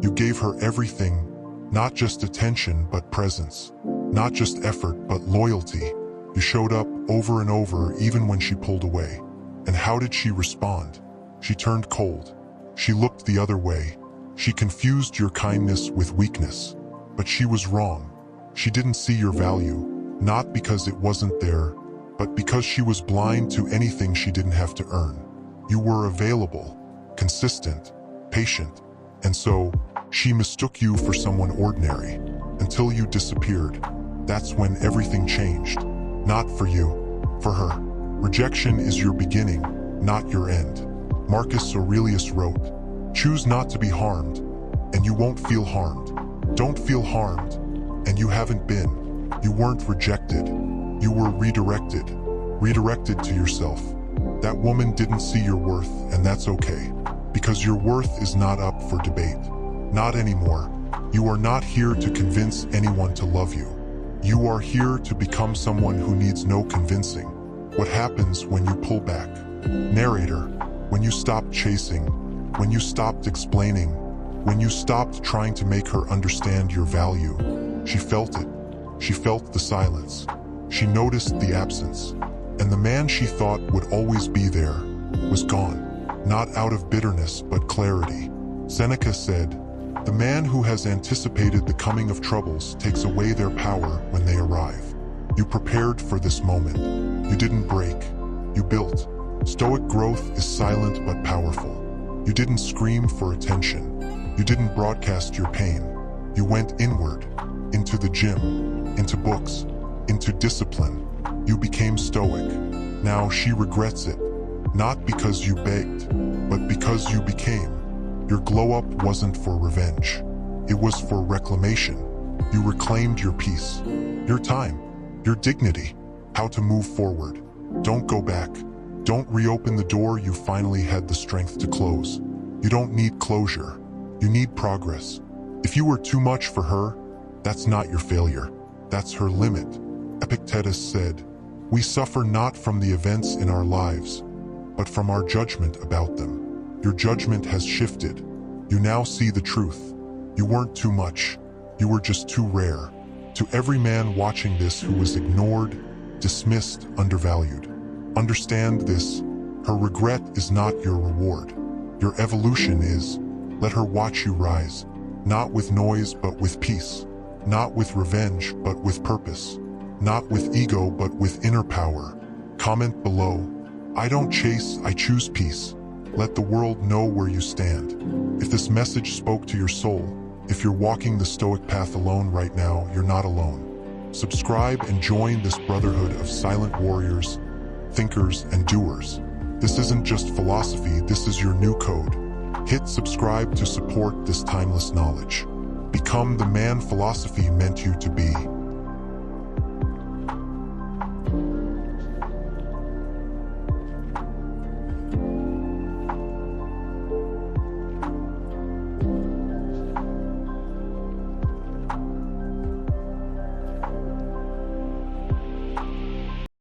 You gave her everything, not just attention but presence, not just effort but loyalty. You showed up over and over even when she pulled away. And how did she respond? She turned cold. She looked the other way. She confused your kindness with weakness. But she was wrong. She didn't see your value, not because it wasn't there, but because she was blind to anything she didn't have to earn. You were available, consistent, patient, and so she mistook you for someone ordinary until you disappeared. That's when everything changed. Not for you, for her. Rejection is your beginning, not your end. Marcus Aurelius wrote, "Choose not to be harmed, and you won't feel harmed. Don't feel harmed, and you haven't been. You weren't rejected. You were redirected. Redirected to yourself. That woman didn't see your worth, and that's okay. Because your worth is not up for debate. Not anymore. You are not here to convince anyone to love you. You are here to become someone who needs no convincing. What happens when you pull back? Narrator, when you stopped chasing, when you stopped explaining, when you stopped trying to make her understand your value, she felt it. She felt the silence. She noticed the absence. And the man she thought would always be there was gone. Not out of bitterness, but clarity. Seneca said, "The man who has anticipated the coming of troubles takes away their power when they arrive." You prepared for this moment. You didn't break. You built. Stoic growth is silent but powerful. You didn't scream for attention. You didn't broadcast your pain. You went inward, into the gym, into books, into discipline. You became stoic. Now she regrets it. Not because you begged, but because you became. Your glow-up wasn't for revenge. It was for reclamation. You reclaimed your peace, your time, your dignity, how to move forward. Don't go back. Don't reopen the door you finally had the strength to close. You don't need closure. You need progress. If you were too much for her, that's not your failure. That's her limit. Epictetus said, "We suffer not from the events in our lives, but from our judgment about them." Your judgment has shifted. You now see the truth. You weren't too much. You were just too rare. To every man watching this who was ignored, dismissed, undervalued, understand this. Her regret is not your reward. Your evolution is. Let her watch you rise. Not with noise, but with peace. Not with revenge, but with purpose. Not with ego, but with inner power. Comment below. I don't chase, I choose peace. Let the world know where you stand. If this message spoke to your soul, if you're walking the Stoic path alone right now, you're not alone. Subscribe and join this brotherhood of silent warriors, thinkers, and doers. This isn't just philosophy, this is your new code. Hit subscribe to support this timeless knowledge. Become the man philosophy meant you to be.